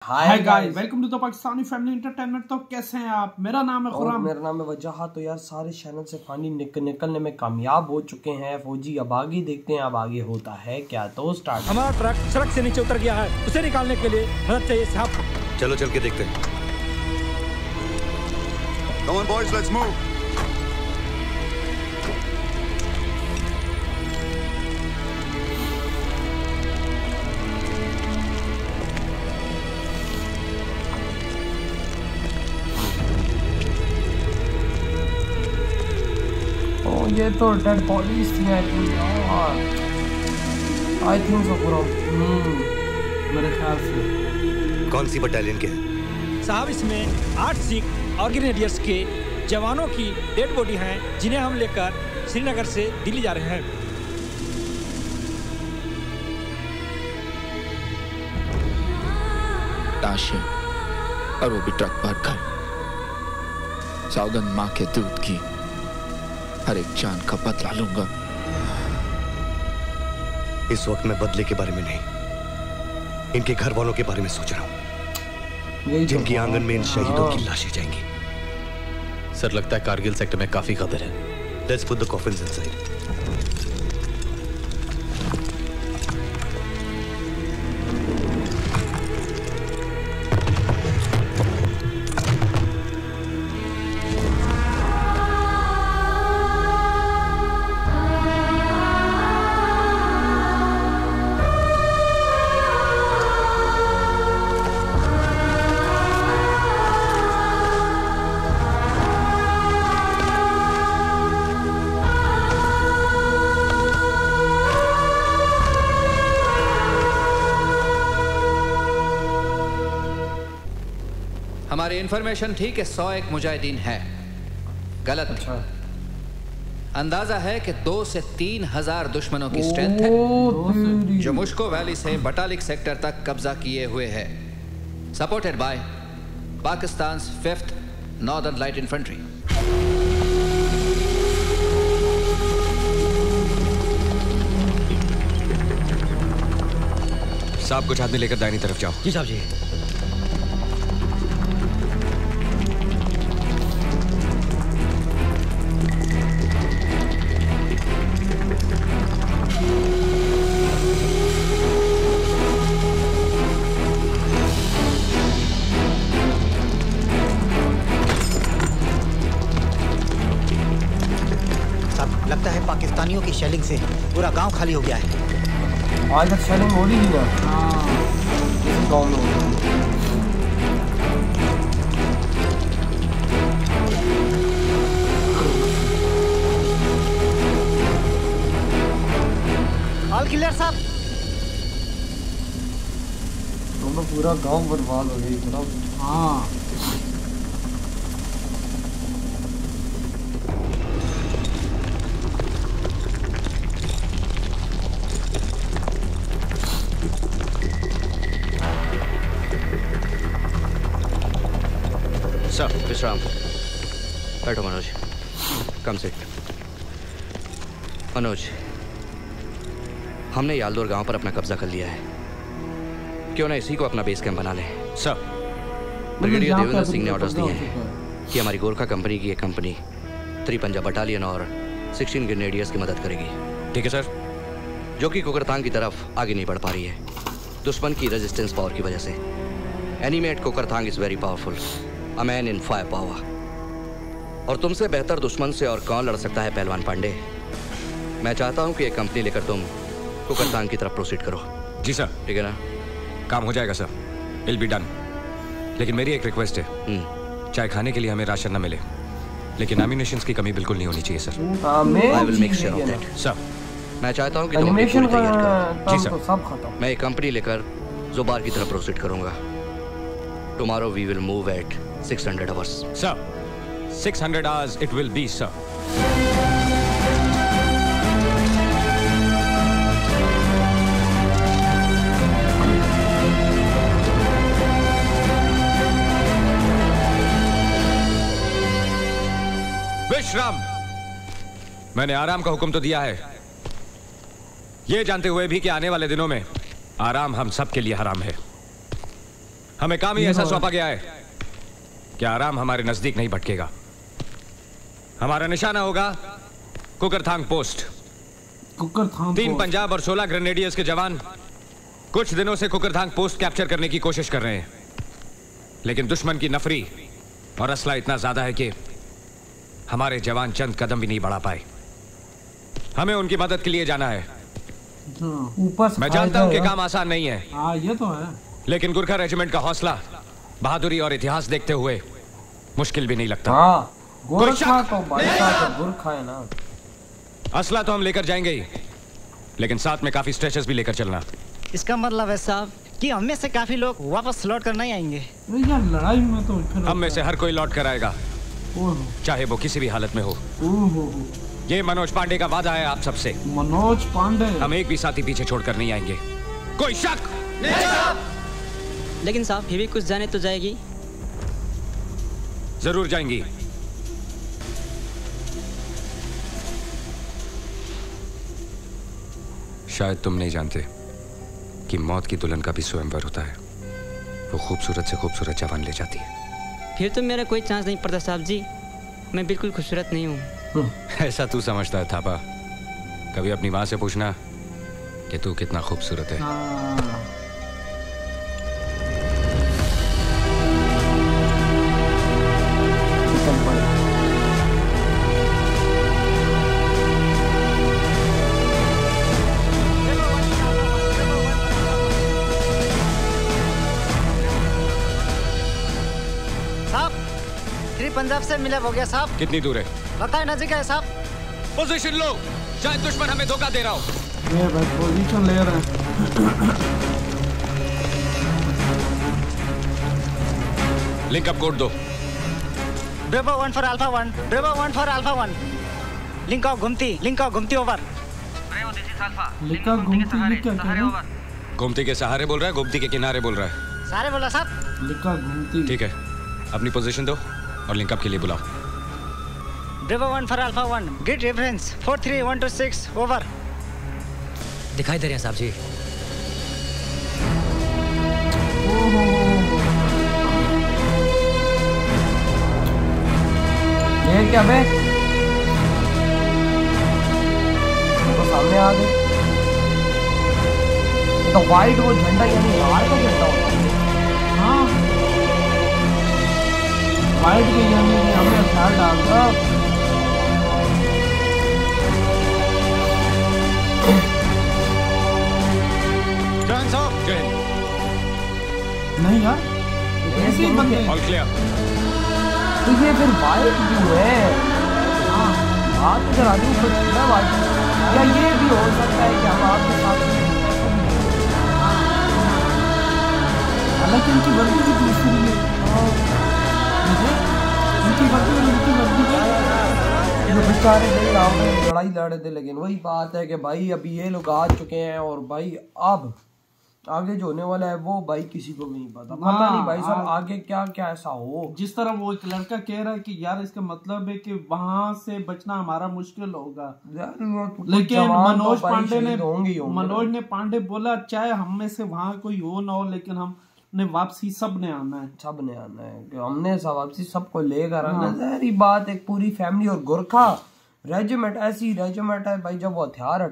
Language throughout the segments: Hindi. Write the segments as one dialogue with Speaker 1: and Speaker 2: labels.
Speaker 1: Hi guys, welcome to the Pakistani family entertainment. तो कैसे हैं आप? मेरा नाम है खुराम।
Speaker 2: मेरा नाम है वजह। तो यार सारे चैनल से फानी निकलने में कामयाब हो चुके हैं फौजी। अब आगे देखते हैं अब आगे होता है क्या। तो स्टार्ट।
Speaker 3: हमारा ट्रक सड़क से नीचे उतर गया है, उसे निकालने के लिए मदद चाहिए साहब।
Speaker 4: चलो चल के देखते हैं। Come on boys, let's move.
Speaker 2: ये तो डेड बॉडीज थी यार। आई थिंक सो पूरा
Speaker 1: मेरे ख्याल से।
Speaker 4: कौन सी बटालियन के हैं?
Speaker 3: साहब इसमें 8 सिख और ग्रेनेडियर्स के जवानों की डेड बॉडी हैं, जिन्हें हम लेकर श्रीनगर से दिल्ली जा रहे हैं।
Speaker 5: लाशें और वो भी ट्रक भर कर। सौगंध माँ के दूध की, हर एक जान का बदला लूंगा।
Speaker 4: इस वक्त मैं बदले के बारे में नहीं, इनके घर वालों के बारे में सोच रहा हूं, जिनकी आंगन में इन शहीदों की लाशें जाएंगी।
Speaker 6: सर, लगता है कारगिल सेक्टर में काफी खतर है।
Speaker 4: Let's put the coffins inside.
Speaker 7: हमारी इंफॉर्मेशन ठीक है, 101 मुजाहिदीन है। गलत नहीं। अंदाजा है कि 2 से 3 हजार दुश्मनों की स्ट्रेंथ है, जो मुश्को वैली से बटालिक सेक्टर तक कब्जा किए हुए है, supported by Pakistan 5th northern light infantry.
Speaker 4: साहब, कुछ आदमी लेकर दाहिनी तरफ जाओ।
Speaker 7: जी साहब जी।
Speaker 8: लगता है पाकिस्तानियों की शेलिंग से पूरा गांव खाली हो गया है।
Speaker 2: आज तक शेलिंग हो रही है। गाँव में
Speaker 8: ऑल क्लियर साहब।
Speaker 2: दोनों पूरा गांव बर्बाद हो गई।
Speaker 1: हाँ,
Speaker 7: सर, विश्राम। बैठो मनोज, कम से। मनोज, हमने यालदोर गांव पर अपना कब्जा कर लिया है, क्यों ना इसी को अपना बेस कैंप बना लें।
Speaker 4: सर,
Speaker 7: ब्रिगेडियर देवेंद्र सिंह ने ऑर्डर्स दिए हैं कि हमारी गोरखा कंपनी की एक कंपनी 3 पंजाब बटालियन और 16 ग्रेनेडियर्स की मदद करेगी।
Speaker 4: ठीक है सर।
Speaker 7: जो कि कोकरतांग की तरफ आगे नहीं बढ़ पा रही है, दुश्मन की रेजिस्टेंस पावर की वजह से। एनिमेट कोकरतांग is very powerful, a man in fire power. और तुमसे बेहतर दुश्मन से और कौन लड़ सकता है पहलवान पांडे। मैं चाहता हूं कि एक कंपनी लेकर तुम कोकरतांग की तरफ प्रोसीड करो।
Speaker 4: जी सर।
Speaker 7: ठीक है ना?
Speaker 4: काम हो जाएगा सर, विल बी डन। लेकिन मेरी एक रिक्वेस्ट है, चाय खाने के लिए हमें राशन न मिले, लेकिन एमिनेशंस की कमी बिल्कुल नहीं होनी चाहिए sir.
Speaker 7: I will make sure of that.
Speaker 4: Sir,
Speaker 7: मैं चाहता हूं कि तुम पूरी तैयारी करो।
Speaker 4: जी सर।
Speaker 2: सब खत्म।
Speaker 7: मैं एक कंपनी लेकर जुबार की तरफ प्रोसीड करूंगा। Tomorrow we will move at 600 hours.
Speaker 4: Sir, 600 hours it will be, sir. विश्राम, मैंने आराम का हुक्म तो दिया है, ये जानते हुए भी कि आने वाले दिनों में आराम हम सब के लिए हराम है।
Speaker 9: हमें काम ही ऐसा सौंपा गया है कि आराम हमारे नजदीक नहीं भटकेगा। हमारा निशाना होगा कुकरथांग पोस्ट।
Speaker 1: कुकरथांग
Speaker 9: 3 पंजाब और 16 ग्रेनेडियर्स के जवान कुछ दिनों से कुकरथांग पोस्ट कैप्चर करने की कोशिश कर रहे हैं, लेकिन दुश्मन की नफरी और असला इतना ज्यादा है कि हमारे जवान चंद कदम भी नहीं बढ़ा पाए। हमें उनकी मदद के लिए जाना है।
Speaker 2: ऊपर
Speaker 9: मैं जानता हूं कि काम आसान नहीं है।
Speaker 1: हाँ ये तो है,
Speaker 9: लेकिन गुरखा रेजिमेंट का हौसला, बहादुरी और इतिहास देखते हुए मुश्किल भी नहीं लगता।
Speaker 2: हाँ, गुरखा तो गुरखा है ना।
Speaker 9: असला तो हम लेकर जाएंगे ही, लेकिन साथ में काफी स्ट्रेचर्स भी लेकर चलना।
Speaker 8: इसका मतलब है साहब कि हम में से काफी लोग वापस लौट कर नहीं आएंगे।
Speaker 1: यार लड़ाई में तो
Speaker 9: हम में से हर कोई लौट कर आएगा, चाहे वो किसी भी हालत में हो। ये मनोज पांडे का वादा है आप सबसे।
Speaker 1: मनोज पांडे,
Speaker 9: हम एक भी साथी पीछे छोड़कर नहीं आएंगे। कोई शक नहीं?
Speaker 10: लेकिन साहब फिर भी कुछ जाने तो जाएगी।
Speaker 9: जरूर जाएंगी। शायद तुम नहीं जानते कि मौत की दुल्हन का भी स्वयंवर होता है। वो खूबसूरत से खूबसूरत जवान ले जाती है।
Speaker 10: फिर तो मेरा कोई चांस नहीं पड़ता साहब जी, मैं बिल्कुल खूबसूरत नहीं हूँ।
Speaker 9: ऐसा तू समझता है थापा? कभी अपनी माँ से पूछना कि तू कितना खूबसूरत है।
Speaker 8: पंजाब से मिला हो गया साहब।
Speaker 9: कितनी दूर है?
Speaker 8: लगता है नजदीक है साहब।
Speaker 9: पोजीशन लो, शायद दुश्मन हमें धोखा दे रहा हो।
Speaker 1: ये भाई पोजीशन ले रहे हैं।
Speaker 9: लिंक अप कोड दो।
Speaker 8: Bravo 1 for alpha 1, bravo 1 for alpha 1। Link of Gumti over.
Speaker 1: Bravo this is alpha. Link of Gumti क्या कह रहे हो?
Speaker 9: गुमती के सहारे बोल रहा है, गुमती के किनारे बोल रहा है।
Speaker 8: सारे बोला साहब।
Speaker 1: Link of गुमती।
Speaker 9: ठीक है, अपनी पोजीशन दो और लिंक अप के लिए बुलाओ।
Speaker 8: Bravo 1 for alpha 1, gate reference 43126 over.
Speaker 10: दिखाई दे रहे हैं साहब जी।
Speaker 2: ये क्या बे? तो सामने आ गए। तो वाइट वो झंडा यानी बाहर का झंडा होता है।
Speaker 1: हाँ, वाइट के यानी हमने हथियार डाल दिया। नहीं यार, ऐसे ही बंदे।
Speaker 9: All clear.
Speaker 2: तो ये फिर वाइट क्यों है? हाँ, बात इधर आदमी कुछ ना वाइट, या ये भी हो सकता है कि हम आपके साथ
Speaker 1: हालांकि इनकी वर्दी की दूसरी है। इनकी वर्दी
Speaker 2: जो बेचारे नहीं आप लड़ाई लड़ रहे थे, लेकिन वही बात है कि भाई अभी ये लोग आ चुके हैं और भाई अब आगे जो होने वाला है वो भाई किसी को भी नहीं पता। पता नहीं भाई साहब आगे क्या क्या ऐसा हो।
Speaker 1: जिस तरह वो एक लड़का कह रहा है कि यार इसका मतलब है कि वहां से बचना हमारा मुश्किल होगा, लेकिन मनोज पांडे बोला चाहे हम में से वहां कोई हो ना हो, लेकिन हमने वापसी सब ने आना है।
Speaker 2: सब ने आना है, हमने सब वापसी सबको लेकर आना। जहरी बात, एक पूरी फैमिली और गुरखा रेजिमेंट ऐसी रेजिमेंट है भाई, जब वो हथियार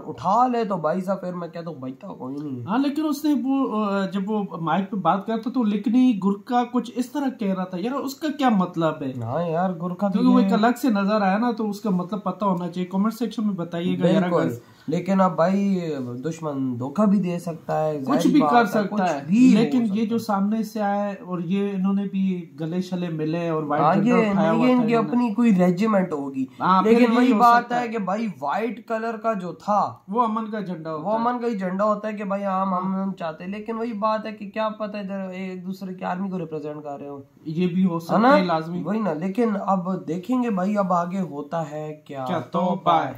Speaker 2: उठा ले तो भाई साहब फिर मैं कहता हूँ भाई तो कोई नहीं।
Speaker 1: हाँ, लेकिन उसने वो जब वो माइक पे बात करता तो लेकिन गुरखा कुछ इस तरह कह रहा था, यार उसका क्या मतलब है?
Speaker 2: हाँ यार, गुरखा
Speaker 1: क्योंकि वो एक अलग से नजर आया ना, तो उसका मतलब पता होना चाहिए। कमेंट सेक्शन में बताइएगा यार।
Speaker 2: लेकिन अब भाई दुश्मन धोखा भी दे सकता है,
Speaker 1: कुछ भी कर सकता है, लेकिन ये जो सामने से आए और ये इन्होंने भी गले शले मिले और वाइट
Speaker 2: ये इनकी अपनी कोई रेजिमेंट होगी। लेकिन वही बात है कि भाई व्हाइट कलर का जो था
Speaker 1: वो अमन का झंडा होता है।
Speaker 2: वो अमन का ही झंडा होता है कि भाई हम चाहते हैं, लेकिन वही बात है कि क्या पता है एक दूसरे की आर्मी को रिप्रेजेंट कर रहे हो,
Speaker 1: ये भी हो सकता है लाजमी।
Speaker 2: वही ना, लेकिन अब देखेंगे भाई अब आगे होता है क्या।
Speaker 1: तो बाय।